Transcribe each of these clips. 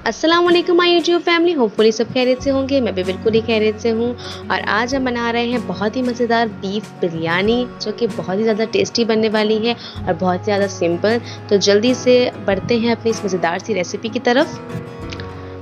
अस्सलाम वालेकुम my YouTube family. Hopefully सब खैरियत से होंगे। मैं भी बिल्कुल ही खैरियत से हूँ। और आज हम बना रहे हैं बहुत ही मज़ेदार बीफ बिरयानी, जो कि बहुत ही ज़्यादा टेस्टी बनने वाली है और बहुत ही ज़्यादा सिंपल। तो जल्दी से बढ़ते हैं अपनी इस मज़ेदार सी रेसिपी की तरफ।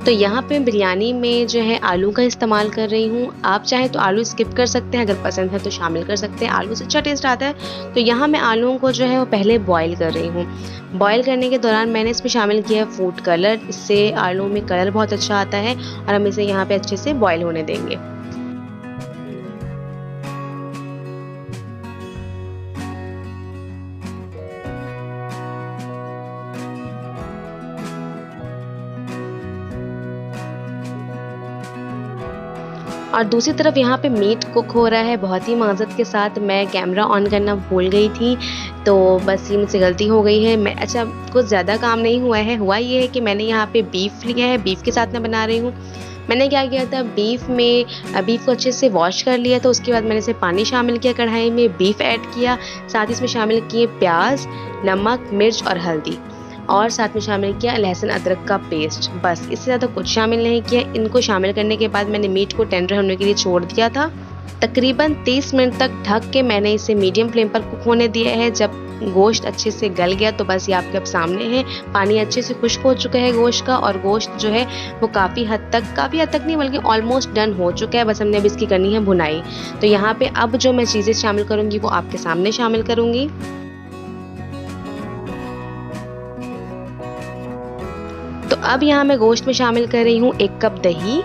तो यहाँ पे बिरयानी में जो है आलू का इस्तेमाल कर रही हूँ। आप चाहें तो आलू स्किप कर सकते हैं, अगर पसंद है तो शामिल कर सकते हैं, आलू से अच्छा टेस्ट आता है। तो यहाँ मैं आलूओं को जो है वो पहले बॉईल कर रही हूँ। बॉईल करने के दौरान मैंने इसमें शामिल किया है फूड कलर। इससे आलू में कलर बहुत अच्छा आता है और हम इसे यहाँ पे अच्छे से बॉईल होने देंगे। और दूसरी तरफ यहाँ पे मीट कुक हो रहा है बहुत ही माज़त के साथ। मैं कैमरा ऑन करना भूल गई थी, तो बस ये मुझसे गलती हो गई है। मैं अच्छा, कुछ ज़्यादा काम नहीं हुआ है। हुआ ये है कि मैंने यहाँ पे बीफ लिया है, बीफ के साथ मैं बना रही हूँ। मैंने क्या किया था, बीफ को अच्छे से वॉश कर लिया था। उसके बाद मैंने इसे पानी शामिल किया कढ़ाई में, बीफ ऐड किया, साथ ही इसमें शामिल किए प्याज, नमक, मिर्च और हल्दी, और साथ में शामिल किया लहसुन अदरक का पेस्ट। बस इससे ज़्यादा कुछ शामिल नहीं किया। इनको शामिल करने के बाद मैंने मीट को टेंडर होने के लिए छोड़ दिया था। तकरीबन 30 मिनट तक ढक के मैंने इसे मीडियम फ्लेम पर कुक होने दिया है। जब गोश्त अच्छे से गल गया तो बस ये आपके अब सामने है। पानी अच्छे से खुश्क हो चुका है गोश्त का, और गोश्त जो है वो काफ़ी हद तक नहीं बल्कि ऑलमोस्ट डन हो चुका है। बस हमने अब इसकी करनी है भुनाई। तो यहाँ पे अब जो मैं चीज़ें शामिल करूँगी वो आपके सामने शामिल करूँगी। तो अब यहाँ मैं गोश्त में शामिल कर रही हूँ 1 कप दही।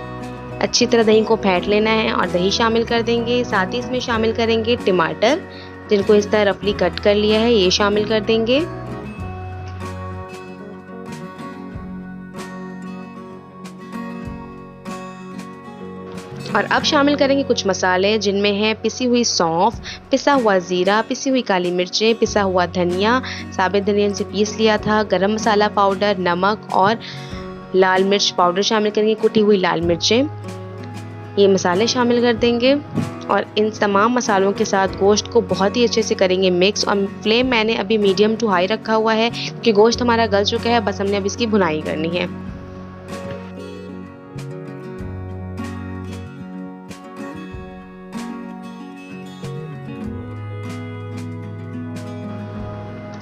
अच्छी तरह दही को फेंट लेना है और दही शामिल कर देंगे। साथ ही इसमें शामिल करेंगे टमाटर, जिनको इस तरह रफली कट कर लिया है, ये शामिल कर देंगे। और अब शामिल करेंगे कुछ मसाले, जिनमें है पिसी हुई सौंफ, पिसा हुआ ज़ीरा, पिसी हुई काली मिर्चें, पिसा हुआ धनिया, साबित धनिया से पीस लिया था, गरम मसाला पाउडर, नमक और लाल मिर्च पाउडर शामिल करेंगे, कुटी हुई लाल मिर्चें। ये मसाले शामिल कर देंगे और इन तमाम मसालों के साथ गोश्त को बहुत ही अच्छे से करेंगे मिक्स। और फ्लेम मैंने अभी मीडियम टू हाई रखा हुआ है, क्योंकि गोश्त हमारा गल चुका है। बस हमने अब इसकी भुनाई करनी है।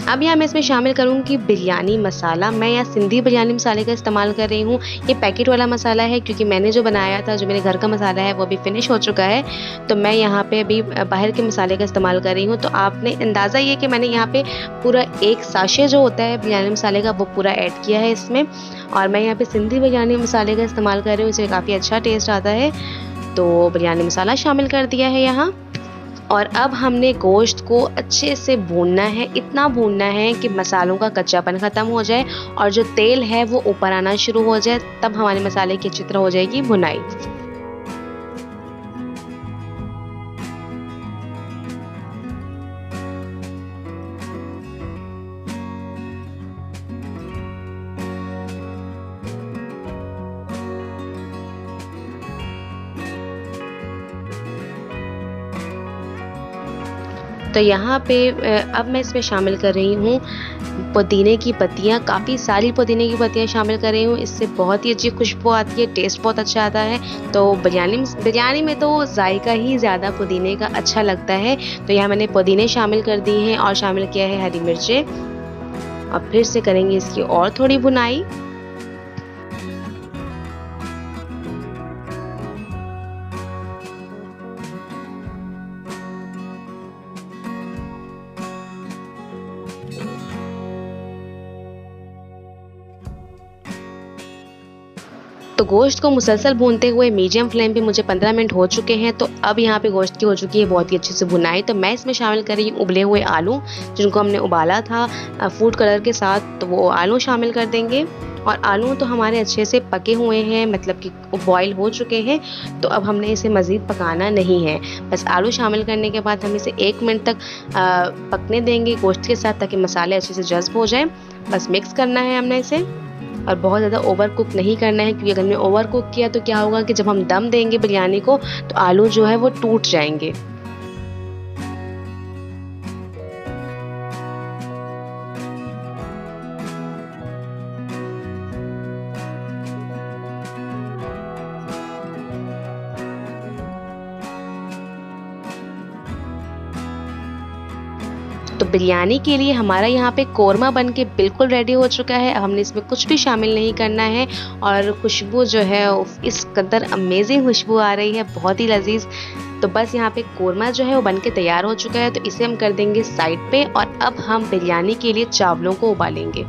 अब यहाँ मैं इसमें शामिल करूँगी बिरयानी मसाला। मैं यहाँ सिंधी बिरयानी मसाले का इस्तेमाल कर रही हूँ। ये पैकेट वाला मसाला है, क्योंकि मैंने जो बनाया था, जो मेरे घर का मसाला है, वो अभी फिनिश हो चुका है। तो मैं यहाँ पे अभी बाहर के मसाले का इस्तेमाल कर रही हूँ। तो आपने अंदाज़ा ये कि मैंने यहाँ पे पूरा 1 साशे जो होता है बिरयानी मसाले का, वो पूरा ऐड किया है इसमें। और मैं यहाँ पे सिंधी बिरयानी मसाले का इस्तेमाल कर रही हूँ, इससे काफ़ी अच्छा टेस्ट आता है। तो बिरयानी मसाला शामिल कर दिया है यहाँ। और अब हमने गोश्त को अच्छे से भूनना है। इतना भूनना है कि मसालों का कच्चापन ख़त्म हो जाए और जो तेल है वो ऊपर आना शुरू हो जाए। तब हमारे मसाले की अच्छी तरह हो जाएगी भुनाई। तो यहाँ पे अब मैं इसमें शामिल कर रही हूँ पुदीने की पत्तियाँ। काफ़ी सारी पुदीने की पत्तियाँ शामिल कर रही हूँ। इससे बहुत ही अच्छी खुशबू आती है, टेस्ट बहुत अच्छा आता है। तो बिरयानी में तो जायका ही ज़्यादा पुदीने का अच्छा लगता है। तो यहाँ मैंने पुदीने शामिल कर दिए हैं और शामिल किया है हरी मिर्चें। अब फिर से करेंगे इसकी और थोड़ी भुनाई। तो गोश्त को मुसलसल भूनते हुए मीडियम फ्लेम पे मुझे 15 मिनट हो चुके हैं। तो अब यहाँ पे गोश्त की हो चुकी है बहुत ही अच्छे से भुनाई। तो मैं इसमें शामिल कर रही हूँ उबले हुए आलू, जिनको हमने उबाला था फूड कलर के साथ। तो वो आलू शामिल कर देंगे। और आलू तो हमारे अच्छे से पके हुए हैं, मतलब कि बॉईल हो चुके हैं। तो अब हमने इसे मज़ीद पकाना नहीं है। बस आलू शामिल करने के बाद हम इसे 1 मिनट तक पकने देंगे गोश्त के साथ, ताकि मसाले अच्छे से जज़्ब हो जाए। बस मिक्स करना है हमने इसे, और बहुत ज़्यादा ओवर कुक नहीं करना है, क्योंकि अगर हमने ओवर कुक किया तो क्या होगा कि जब हम दम देंगे बिरयानी को, तो आलू जो है वो टूट जाएंगे। बिरयानी के लिए हमारा यहाँ पे कोरमा बन के बिल्कुल रेडी हो चुका है। अब हमने इसमें कुछ भी शामिल नहीं करना है और खुशबू जो है इस कदर अमेजिंग खुशबू आ रही है, बहुत ही लजीज। तो बस यहाँ पे कोरमा जो है वो बन के तैयार हो चुका है, तो इसे हम कर देंगे साइड पे और अब हम बिरयानी के लिए चावलों को उबालेंगे।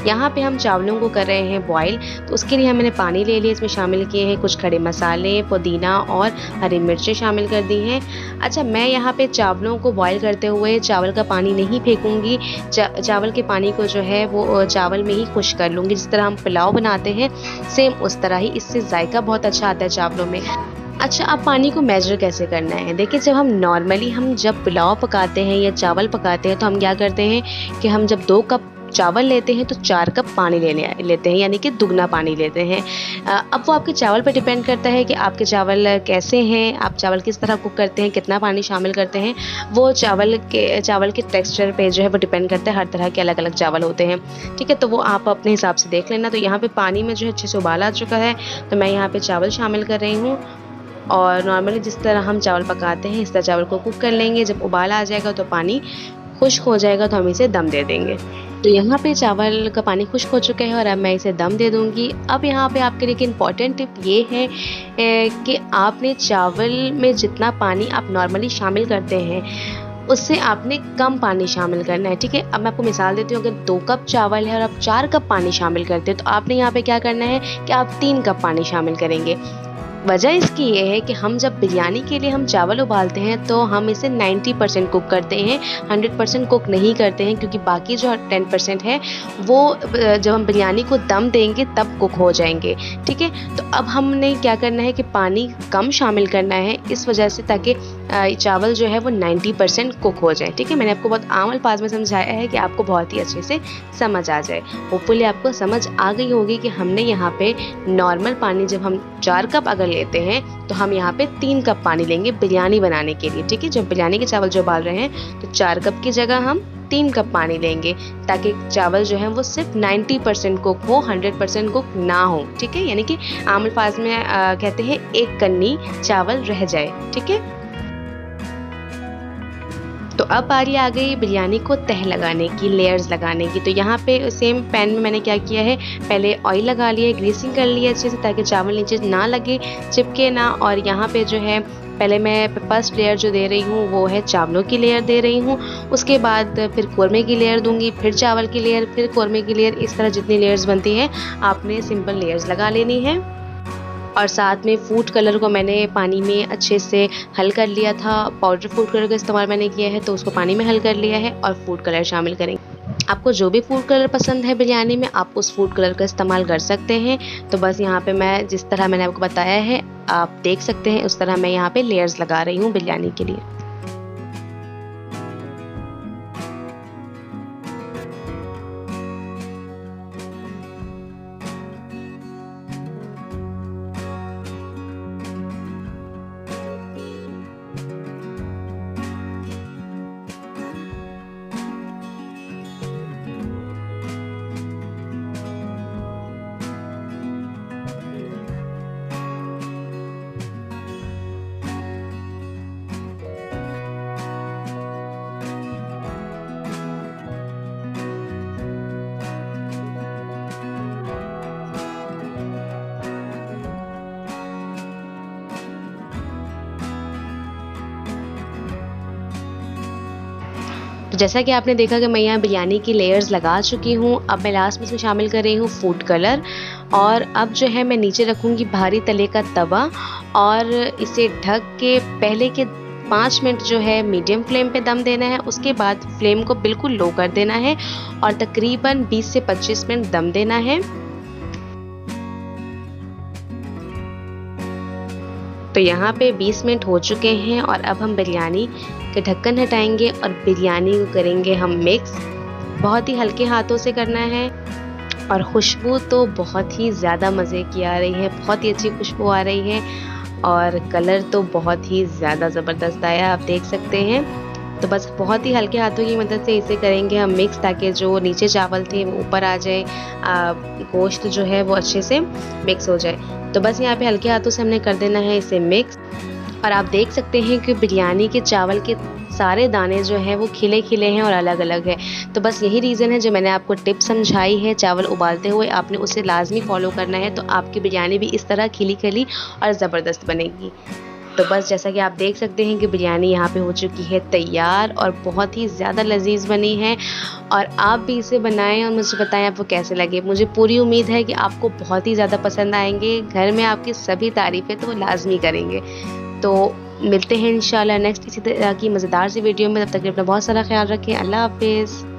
यहाँ पे हम चावलों को कर रहे हैं बॉईल, तो उसके लिए मैंने पानी ले लिया, इसमें शामिल किए हैं कुछ खड़े मसाले, पुदीना और हरी मिर्चें शामिल कर दी हैं। अच्छा, मैं यहाँ पे चावलों को बॉईल करते हुए चावल का पानी नहीं फेंकूंगी, चावल के पानी को जो है वो चावल में ही खुश कर लूँगी। जिस तरह हम पुलाव बनाते हैं सेम उस तरह ही, इससे जायका बहुत अच्छा आता है चावलों में। अच्छा, अब पानी को मेजर कैसे करना है, देखिए जब हम जब पुलाव पकाते हैं या चावल पकाते हैं तो हम क्या करते हैं कि हम जब 2 कप चावल लेते हैं तो 4 कप पानी लेते हैं, यानी कि दुगना पानी लेते हैं। अब वो आपके चावल पर डिपेंड करता है कि आपके चावल कैसे हैं, आप चावल किस तरह कुक करते हैं, कितना पानी शामिल करते हैं। वो चावल के टेक्सचर पे जो है वो डिपेंड करता है, हर तरह के अलग अलग चावल होते हैं, ठीक है। तो वो आप अपने हिसाब से देख लेना। तो यहाँ पे पानी में जो है अच्छे से उबाल आ चुका है, तो मैं यहाँ पे चावल शामिल कर रही हूँ और नॉर्मली जिस तरह हम चावल पकाते हैं इस तरह चावल को कुक कर लेंगे। जब उबाल आ जाएगा तो पानी खुश्क हो जाएगा तो हम इसे दम दे देंगे। तो यहाँ पे चावल का पानी खुश्क हो चुका है और अब मैं इसे दम दे दूँगी। अब यहाँ पे आपके लिए एक इम्पॉर्टेंट टिप ये है कि आपने चावल में जितना पानी आप नॉर्मली शामिल करते हैं उससे आपने कम पानी शामिल करना है, ठीक है। अब मैं आपको मिसाल देती हूँ, अगर 2 कप चावल है और आप 4 कप पानी शामिल करते हैं तो आपने यहाँ पे क्या करना है कि आप 3 कप पानी शामिल करेंगे। वजह इसकी ये है कि हम जब बिरयानी के लिए हम चावल उबालते हैं तो हम इसे 90% कुक करते हैं, 100% कुक नहीं करते हैं, क्योंकि बाकी जो 10% है वो जब हम बिरयानी को दम देंगे तब कुक हो जाएंगे, ठीक है। तो अब हमने क्या करना है कि पानी कम शामिल करना है इस वजह से, ताकि चावल जो है वो 90% कुक हो जाए, ठीक है। मैंने आपको बहुत आम अल्फाज में समझाया है कि आपको बहुत ही अच्छे से समझ आ जाए। होपफुली आपको समझ आ गई होगी कि हमने यहाँ पे नॉर्मल पानी जब हम 4 कप अगर लेते हैं तो हम यहाँ पे 3 कप पानी लेंगे बिरयानी बनाने के लिए, ठीक है। जब बिरयानी के चावल जो उबाल रहे हैं तो 4 कप की जगह हम 3 कप पानी लेंगे, ताकि चावल जो है वो सिर्फ 90% कुक हो, 100% कुक ना हो, ठीक है। यानी कि आम अल्फाज में कहते हैं 1 कन्नी चावल रह जाए, ठीक है। तो अब बारी आ गई बिरयानी को तह लगाने की, लेयर्स लगाने की। तो यहाँ पे सेम पैन में मैंने क्या किया है, पहले ऑयल लगा लिया, ग्रीसिंग कर लिया अच्छे से ताकि चावल नीचे ना लगे, चिपके ना। और यहाँ पे जो है पहले मैं फर्स्ट लेयर जो दे रही हूँ वो है चावलों की लेयर दे रही हूँ, उसके बाद फिर कोरमे की लेयर दूंगी, फिर चावल की लेयर, फिर कोरमे की लेयर। इस तरह जितनी लेयर्स बनती हैं आपने सिंपल लेयर्स लगा लेनी है। और साथ में फूड कलर को मैंने पानी में अच्छे से हल कर लिया था, पाउडर फूड कलर का इस्तेमाल मैंने किया है, तो उसको पानी में हल कर लिया है और फूड कलर शामिल करेंगे। आपको जो भी फूड कलर पसंद है बिरयानी में आप उस फूड कलर का इस्तेमाल कर सकते हैं। तो बस यहाँ पे मैं जिस तरह मैंने आपको बताया है आप देख सकते हैं, उस तरह मैं यहाँ पे लेयर्स लगा रही हूँ बिरयानी के लिए। तो जैसा कि आपने देखा कि मैं यहाँ बिरयानी की लेयर्स लगा चुकी हूँ। अब मैं लास्ट में इसमें शामिल कर रही हूँ फूड कलर। और अब जो है मैं नीचे रखूँगी भारी तले का तवा और इसे ढक के पहले के 5 मिनट जो है मीडियम फ्लेम पे दम देना है। उसके बाद फ्लेम को बिल्कुल लो कर देना है और तकरीबन 20 से 25 मिनट दम देना है। तो यहाँ पे 20 मिनट हो चुके हैं और अब हम बिरयानी के ढक्कन हटाएंगे और बिरयानी को करेंगे हम मिक्स। बहुत ही हल्के हाथों से करना है और खुशबू तो बहुत ही ज़्यादा मज़े की आ रही है, बहुत ही अच्छी खुशबू आ रही है और कलर तो बहुत ही ज़्यादा ज़बरदस्त आया, आप देख सकते हैं। तो बस बहुत ही हल्के हाथों की मदद से इसे करेंगे हम मिक्स, ताकि जो नीचे चावल थे वो ऊपर आ जाए, गोश्त जो है वो अच्छे से मिक्स हो जाए। तो बस यहाँ पे हल्के हाथों से हमने कर देना है इसे मिक्स। और आप देख सकते हैं कि बिरयानी के चावल के सारे दाने जो हैं वो खिले खिले हैं और अलग अलग है। तो बस यही रीज़न है जो मैंने आपको टिप समझाई है चावल उबालते हुए, आपने उसे लाजमी फॉलो करना है, तो आपकी बिरयानी भी इस तरह खिली खिली और ज़बरदस्त बनेगी। तो बस जैसा कि आप देख सकते हैं कि बिरयानी यहाँ पे हो चुकी है तैयार और बहुत ही ज़्यादा लजीज बनी है। और आप भी इसे बनाएं और मुझे बताएं आपको कैसे लगे। मुझे पूरी उम्मीद है कि आपको बहुत ही ज़्यादा पसंद आएंगे, घर में आपकी सभी तारीफ़ें तो लाजमी करेंगे। तो मिलते हैं इंशाल्लाह नेक्स्ट इसी तरह की मज़ेदार सी वीडियो में। तब तक अपना बहुत सारा ख्याल रखें। अल्लाह हाफिज़।